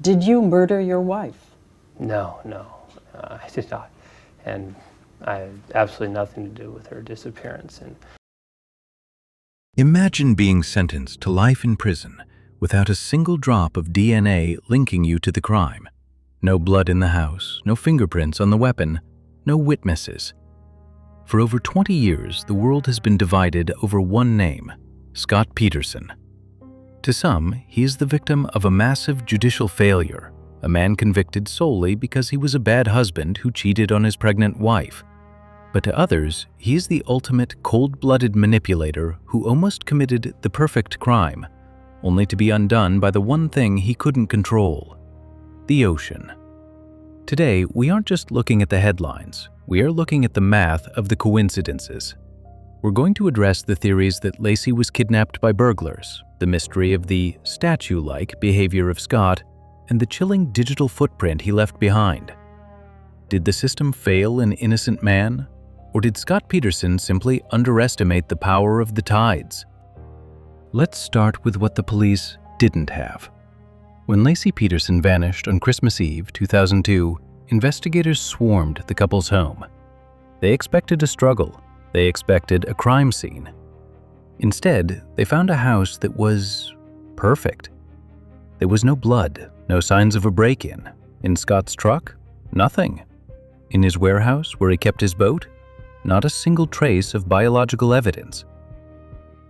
Did you murder your wife? No, I did not. And I had absolutely nothing to do with her disappearance. Imagine being sentenced to life in prison without a single drop of DNA linking you to the crime. No blood in the house, no fingerprints on the weapon, no witnesses. For over 20 years, the world has been divided over one name, Scott Peterson. To some, he is the victim of a massive judicial failure, a man convicted solely because he was a bad husband who cheated on his pregnant wife. But to others, he is the ultimate cold-blooded manipulator who almost committed the perfect crime, only to be undone by the one thing he couldn't control: the ocean. Today, we aren't just looking at the headlines, we are looking at the math of the coincidences. We're going to address the theories that Laci was kidnapped by burglars, the mystery of the statue-like behavior of Scott, and the chilling digital footprint he left behind. Did the system fail an innocent man? Or did Scott Peterson simply underestimate the power of the tides? Let's start with what the police didn't have. When Laci Peterson vanished on Christmas Eve 2002, investigators swarmed the couple's home. They expected a struggle. They expected a crime scene. Instead, they found a house that was perfect. There was no blood, no signs of a break-in. In Scott's truck, nothing. In his warehouse where he kept his boat, not a single trace of biological evidence.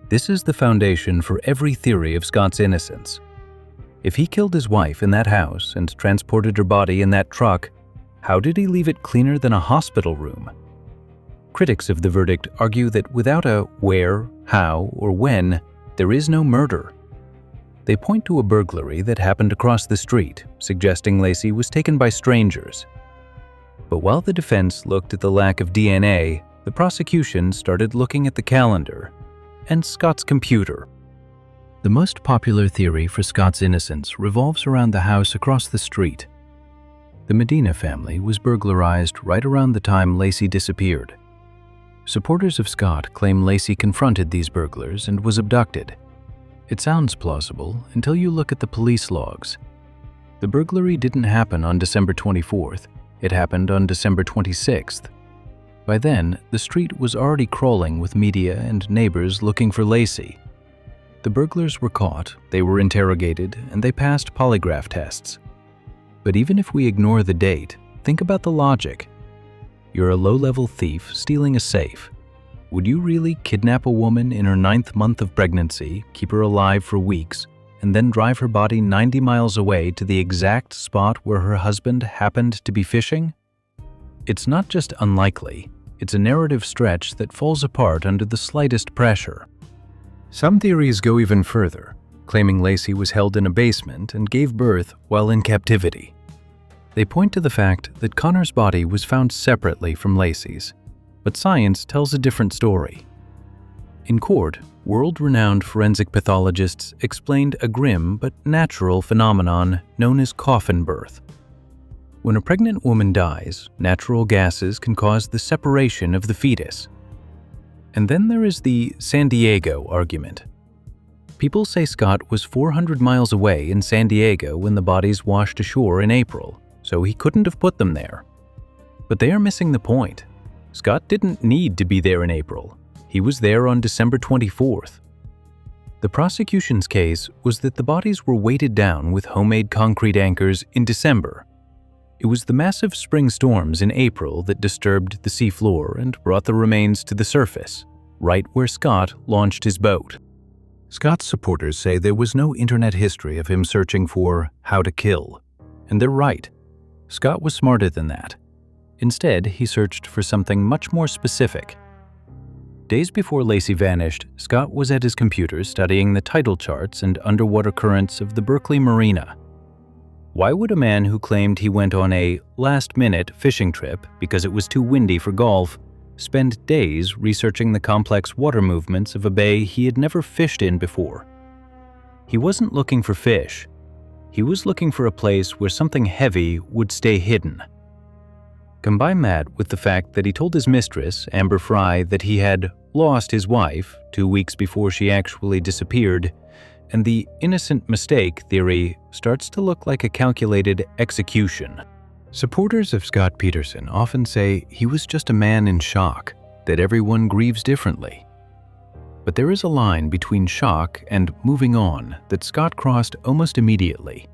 This is the foundation for every theory of Scott's innocence. If he killed his wife in that house and transported her body in that truck, how did he leave it cleaner than a hospital room? Critics of the verdict argue that without a where, how, or when, there is no murder. They point to a burglary that happened across the street, suggesting Laci was taken by strangers. But while the defense looked at the lack of DNA, the prosecution started looking at the calendar and Scott's computer. The most popular theory for Scott's innocence revolves around the house across the street. The Medina family was burglarized right around the time Laci disappeared. Supporters of Scott claim Laci confronted these burglars and was abducted. It sounds plausible until you look at the police logs. The burglary didn't happen on December 24th. It happened on December 26th. By then, the street was already crawling with media and neighbors looking for Laci. The burglars were caught, they were interrogated, and they passed polygraph tests. But even if we ignore the date, think about the logic. You're a low-level thief stealing a safe. Would you really kidnap a woman in her 9th month of pregnancy, keep her alive for weeks, and then drive her body 90 miles away to the exact spot where her husband happened to be fishing? It's not just unlikely, it's a narrative stretch that falls apart under the slightest pressure. Some theories go even further, claiming Laci was held in a basement and gave birth while in captivity. They point to the fact that Connor's body was found separately from Laci's, but science tells a different story. In court, world-renowned forensic pathologists explained a grim but natural phenomenon known as coffin birth. When a pregnant woman dies, natural gases can cause the separation of the fetus. And then there is the San Diego argument. People say Scott was 400 miles away in San Diego when the bodies washed ashore in April, so he couldn't have put them there. But they are missing the point. Scott didn't need to be there in April. He was there on December 24th. The prosecution's case was that the bodies were weighted down with homemade concrete anchors in December. It was the massive spring storms in April that disturbed the seafloor and brought the remains to the surface, right where Scott launched his boat. Scott's supporters say there was no internet history of him searching for how to kill. And they're right. Scott was smarter than that. Instead, he searched for something much more specific. Days before Laci vanished, Scott was at his computer studying the tidal charts and underwater currents of the Berkeley Marina. Why would a man who claimed he went on a last-minute fishing trip because it was too windy for golf spend days researching the complex water movements of a bay he had never fished in before? He wasn't looking for fish. He was looking for a place where something heavy would stay hidden. Combine that with the fact that he told his mistress, Amber Fry, that he had lost his wife 2 weeks before she actually disappeared, and the innocent mistake theory starts to look like a calculated execution. Supporters of Scott Peterson often say he was just a man in shock, that everyone grieves differently. But there is a line between shock and moving on that Scott crossed almost immediately.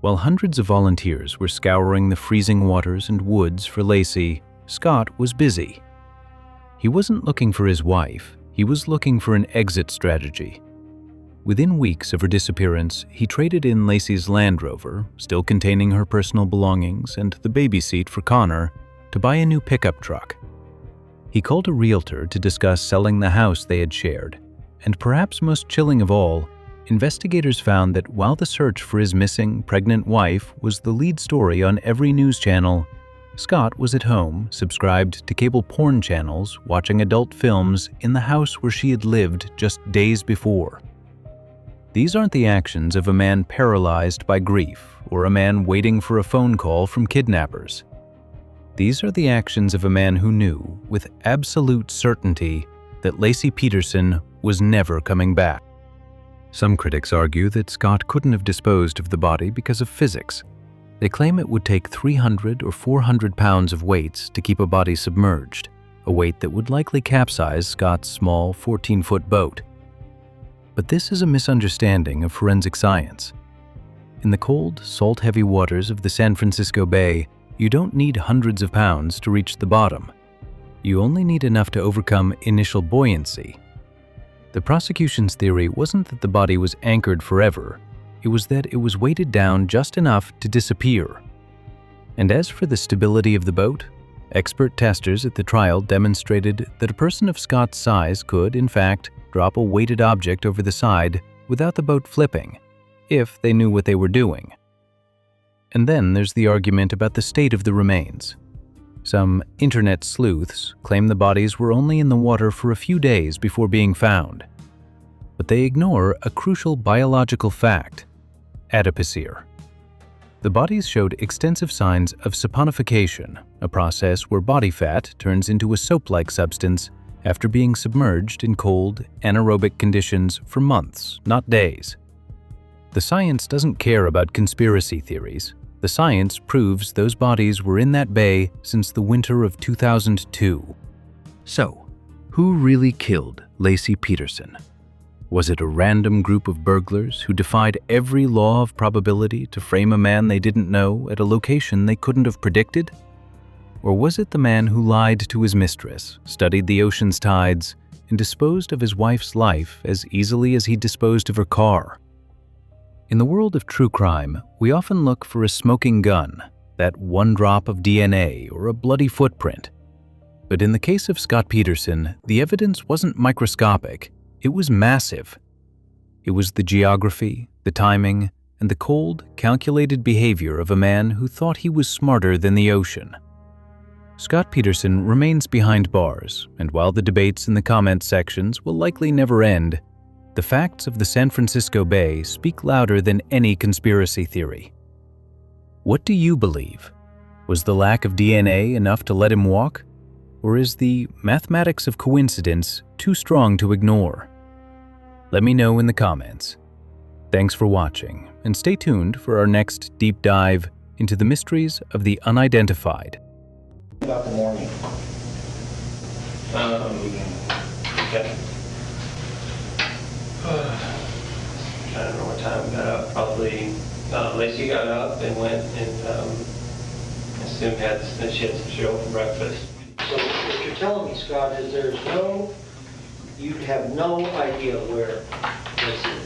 While hundreds of volunteers were scouring the freezing waters and woods for Laci, Scott was busy. He wasn't looking for his wife, he was looking for an exit strategy. Within weeks of her disappearance, he traded in Laci's Land Rover, still containing her personal belongings and the baby seat for Connor, to buy a new pickup truck. He called a realtor to discuss selling the house they had shared, and perhaps most chilling of all, investigators found that while the search for his missing, pregnant wife was the lead story on every news channel, Scott was at home, subscribed to cable porn channels, watching adult films in the house where she had lived just days before. These aren't the actions of a man paralyzed by grief or a man waiting for a phone call from kidnappers. These are the actions of a man who knew, with absolute certainty, that Laci Peterson was never coming back. Some critics argue that Scott couldn't have disposed of the body because of physics. They claim it would take 300 or 400 pounds of weights to keep a body submerged, a weight that would likely capsize Scott's small 14-foot boat. But this is a misunderstanding of forensic science. In the cold, salt-heavy waters of the San Francisco Bay, you don't need hundreds of pounds to reach the bottom. You only need enough to overcome initial buoyancy. The prosecution's theory wasn't that the body was anchored forever, it was that it was weighted down just enough to disappear. And as for the stability of the boat, expert testers at the trial demonstrated that a person of Scott's size could, in fact, drop a weighted object over the side without the boat flipping, if they knew what they were doing. And then there's the argument about the state of the remains. Some internet sleuths claim the bodies were only in the water for a few days before being found. But they ignore a crucial biological fact: adipocere. The bodies showed extensive signs of saponification, a process where body fat turns into a soap-like substance after being submerged in cold, anaerobic conditions for months, not days. The science doesn't care about conspiracy theories. The science proves those bodies were in that bay since the winter of 2002. So, who really killed Laci Peterson? Was it a random group of burglars who defied every law of probability to frame a man they didn't know at a location they couldn't have predicted? Or was it the man who lied to his mistress, studied the ocean's tides, and disposed of his wife's life as easily as he disposed of her car? In the world of true crime, we often look for a smoking gun, that one drop of DNA or a bloody footprint. But in the case of Scott Peterson, the evidence wasn't microscopic, it was massive. It was the geography, the timing, and the cold, calculated behavior of a man who thought he was smarter than the ocean. Scott Peterson remains behind bars, and while the debates in the comment sections will likely never end, the facts of the San Francisco Bay speak louder than any conspiracy theory. What do you believe? Was the lack of DNA enough to let him walk? Or is the mathematics of coincidence too strong to ignore? Let me know in the comments. Thanks for watching, and stay tuned for our next deep dive into the mysteries of the unidentified. About the morning. Okay. I don't know what time we got up. Probably Laci got up and went and assumed she had some cereal for breakfast. So what you're telling me, Scott, is you have no idea where this is.